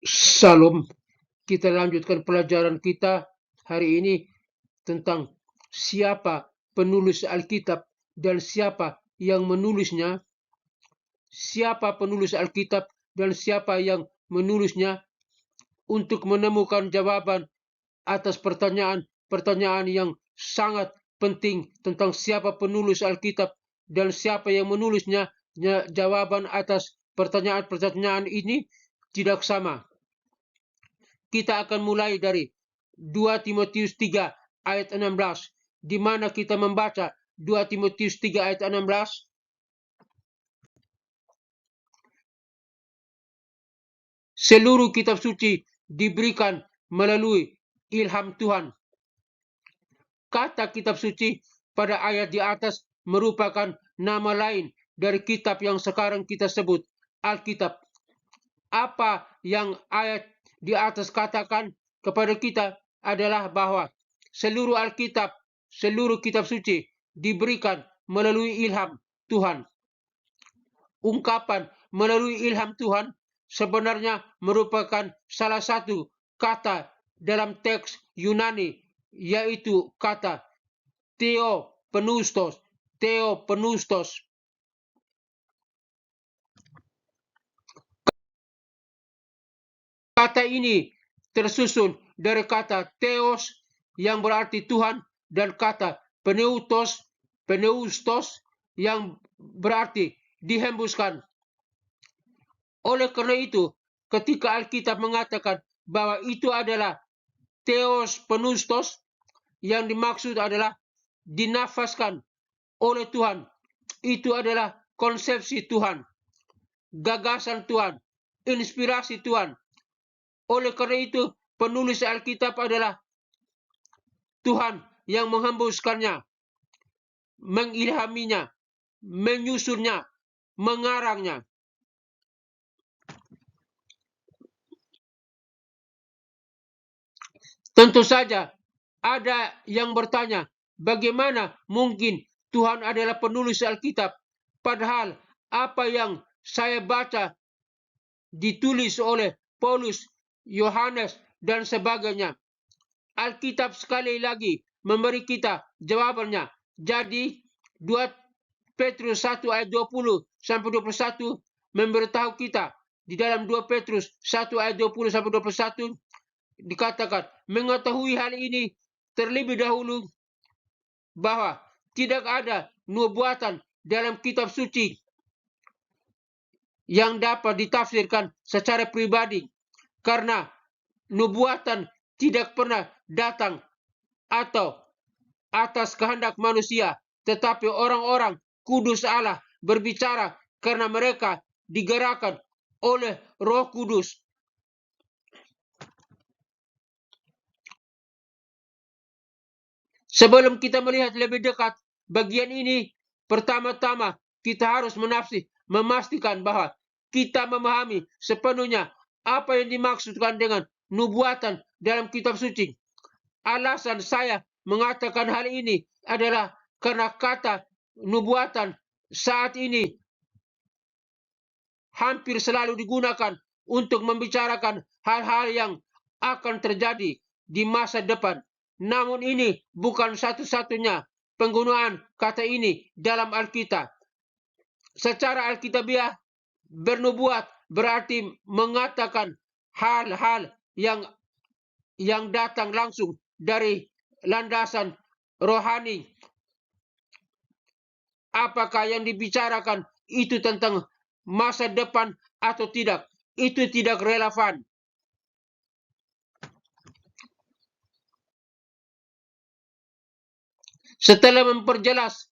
Salam, kita lanjutkan pelajaran kita hari ini tentang siapa penulis Alkitab dan siapa yang menulisnya. Siapa penulis Alkitab dan siapa yang menulisnya. Untuk menemukan jawaban atas pertanyaan-pertanyaan yang sangat penting tentang siapa penulis Alkitab dan siapa yang menulisnya, jawaban atas pertanyaan-pertanyaan ini tidak sama. Kita akan mulai dari 2 Timotius 3 ayat 16, di mana kita membaca 2 Timotius 3 ayat 16. Seluruh kitab suci diberikan melalui ilham Tuhan. Kata kitab suci pada ayat di atas merupakan nama lain dari kitab yang sekarang kita sebut Alkitab. Apa yang ayat di atas katakan kepada kita adalah bahwa seluruh Alkitab, seluruh kitab suci diberikan melalui ilham Tuhan. Ungkapan melalui ilham Tuhan sebenarnya merupakan salah satu kata dalam teks Yunani, yaitu kata theopneustos. Kata ini tersusun dari kata theos yang berarti Tuhan dan kata pneustos yang berarti dihembuskan. Oleh karena itu, ketika Alkitab mengatakan bahwa itu adalah theos pneustos, yang dimaksud adalah dinafaskan oleh Tuhan. Itu adalah konsepsi Tuhan, gagasan Tuhan, inspirasi Tuhan. Oleh karena itu, penulis Alkitab adalah Tuhan yang menghembuskannya, mengilhaminya, menyusunnya, mengarangnya. Tentu saja ada yang bertanya, bagaimana mungkin Tuhan adalah penulis Alkitab, padahal apa yang saya baca ditulis oleh Paulus, Yohanes, dan sebagainya. Alkitab sekali lagi memberi kita jawabannya. Jadi 2 Petrus 1 ayat 20 sampai 21 memberitahu kita di dalam 2 Petrus 1 ayat 20 sampai 21 dikatakan, mengetahui hal ini terlebih dahulu bahwa tidak ada nubuatan dalam kitab suci yang dapat ditafsirkan secara pribadi, karena nubuatan tidak pernah datang atau atas kehendak manusia, tetapi orang-orang kudus Allah berbicara karena mereka digerakkan oleh Roh Kudus. Sebelum kita melihat lebih dekat bagian ini, pertama-tama kita harus memastikan bahwa kita memahami sepenuhnya apa yang dimaksudkan dengan nubuatan dalam kitab suci. Alasan saya mengatakan hal ini adalah karena kata nubuatan saat ini hampir selalu digunakan untuk membicarakan hal-hal yang akan terjadi di masa depan. Namun ini bukan satu-satunya penggunaan kata ini dalam Alkitab. Secara alkitabiah, bernubuat berarti mengatakan hal-hal yang datang langsung dari landasan rohani. Apakah yang dibicarakan itu tentang masa depan atau tidak, itu tidak relevan. Setelah memperjelas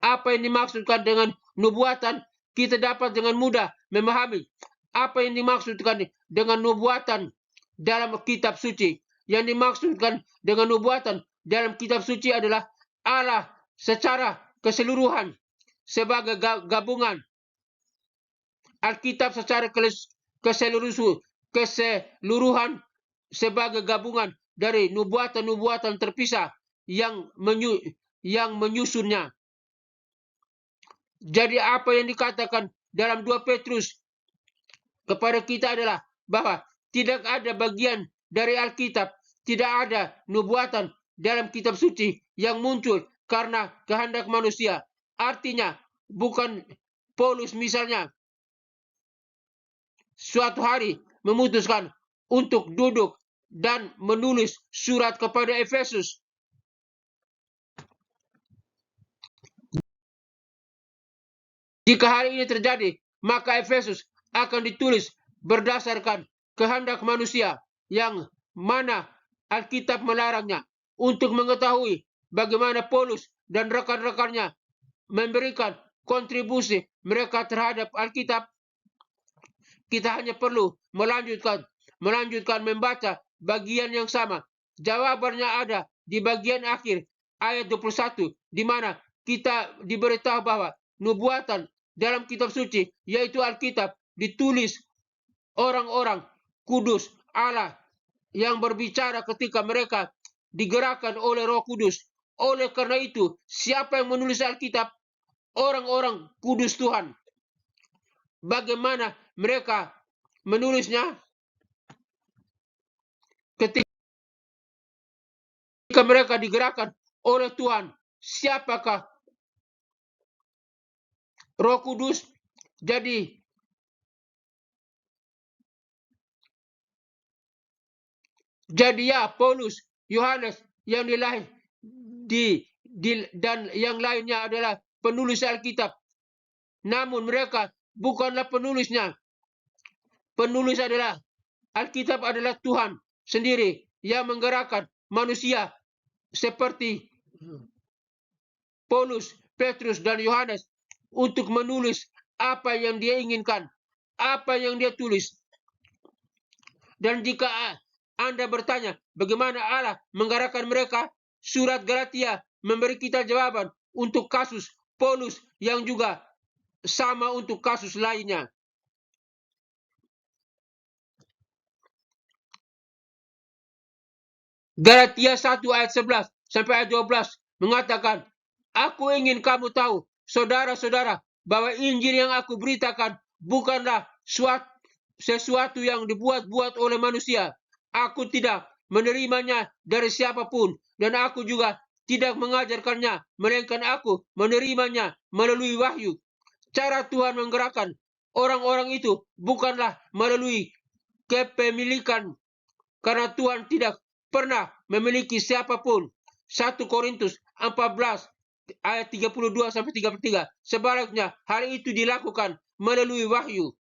apa yang dimaksudkan dengan nubuatan, kita dapat dengan mudah memahami apa yang dimaksudkan dengan nubuatan dalam kitab suci. Yang dimaksudkan dengan nubuatan dalam kitab suci adalah Allah secara keseluruhan sebagai gabungan. Alkitab secara keseluruhan sebagai gabungan dari nubuatan-nubuatan terpisah yang menyusunnya. Jadi apa yang dikatakan dalam 2 Petrus kepada kita adalah bahwa tidak ada bagian dari Alkitab, tidak ada nubuatan dalam kitab suci yang muncul karena kehendak manusia. Artinya, bukan Paulus misalnya suatu hari memutuskan untuk duduk dan menulis surat kepada Efesus. Jika hari ini terjadi, maka Efesus akan ditulis berdasarkan kehendak manusia yang mana Alkitab melarangnya. Untuk mengetahui bagaimana Paulus dan rekan-rekannya memberikan kontribusi mereka terhadap Alkitab, kita hanya perlu melanjutkan membaca bagian yang sama. Jawabannya ada di bagian akhir ayat 21, di mana kita diberitahu bahwa nubuatan dalam kitab suci, yaitu Alkitab, ditulis orang-orang kudus Allah yang berbicara ketika mereka digerakkan oleh Roh Kudus. Oleh karena itu, siapa yang menulis Alkitab? Orang-orang kudus Tuhan. Bagaimana mereka menulisnya? Ketika mereka digerakkan oleh Tuhan, siapakah Roh Kudus? Jadi ya Paulus, Yohanes yang dan yang lainnya adalah penulis Alkitab. Namun mereka bukanlah penulisnya. Penulis adalah Alkitab adalah Tuhan sendiri yang menggerakkan manusia seperti Paulus, Petrus, dan Yohanes untuk menulis apa yang dia inginkan, apa yang dia tulis. Dan jika Anda bertanya bagaimana Allah menggerakkan mereka, surat Galatia memberi kita jawaban untuk kasus Paulus yang juga sama untuk kasus lainnya. Galatia 1 ayat 11 sampai ayat 12 mengatakan, aku ingin kamu tahu, saudara-saudara, bahwa Injil yang aku beritakan bukanlah sesuatu yang dibuat-buat oleh manusia. Aku tidak menerimanya dari siapapun, dan aku juga tidak mengajarkannya, melainkan aku menerimanya melalui wahyu. Cara Tuhan menggerakkan orang-orang itu bukanlah melalui kepemilikan, karena Tuhan tidak pernah memiliki siapapun. 1 Korintus 14 ayat 32 sampai 33. Sebaliknya, hal itu dilakukan melalui wahyu.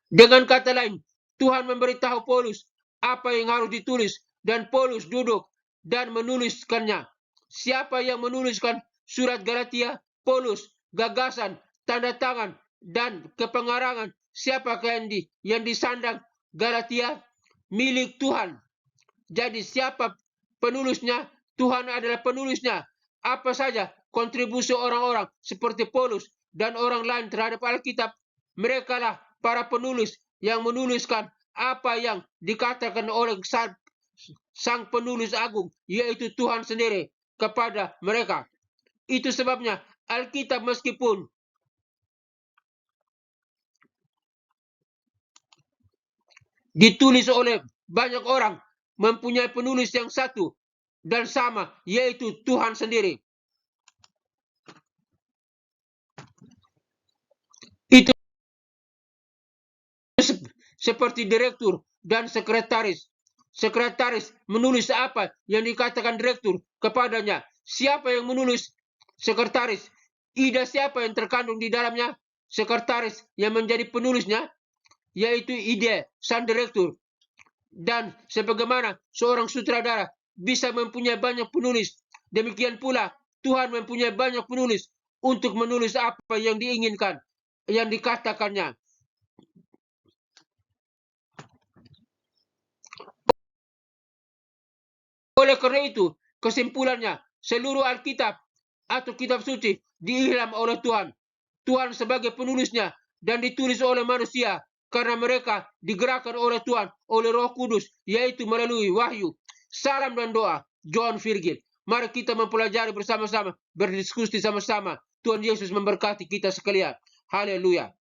Dengan kata lain, Tuhan memberitahu Paulus apa yang harus ditulis, dan Paulus duduk dan menuliskannya. Siapa yang menuliskan surat Galatia? Paulus. Gagasan, tanda tangan, dan kepengarangan siapakah yang disandang Galatia? Milik Tuhan. Jadi siapa penulisnya? Tuhan adalah penulisnya. Apa saja kontribusi orang-orang seperti Paulus dan orang lain terhadap Alkitab, mereka lah para penulis yang menuliskan apa yang dikatakan oleh sang penulis agung, yaitu Tuhan sendiri, kepada mereka. Itu sebabnya Alkitab meskipun ditulis oleh banyak orang, mempunyai penulis yang satu dan sama, yaitu Tuhan sendiri. Itu seperti direktur dan sekretaris. Sekretaris menulis apa yang dikatakan direktur kepadanya. Siapa yang menulis sekretaris? Ide siapa yang terkandung di dalamnya? Sekretaris yang menjadi penulisnya, yaitu ide sang direktur. Dan sebagaimana seorang sutradara bisa mempunyai banyak penulis, demikian pula Tuhan mempunyai banyak penulis untuk menulis apa yang diinginkan, yang dikatakannya. Oleh karena itu, kesimpulannya, seluruh Alkitab atau kitab suci diilham oleh Tuhan. Tuhan sebagai penulisnya dan ditulis oleh manusia karena mereka digerakkan oleh Tuhan, oleh Roh Kudus, yaitu melalui wahyu. Salam dan doa, John Virgil. Mari kita mempelajari bersama-sama, berdiskusi sama-sama Tuhan Yesus memberkati kita sekalian. Haleluya.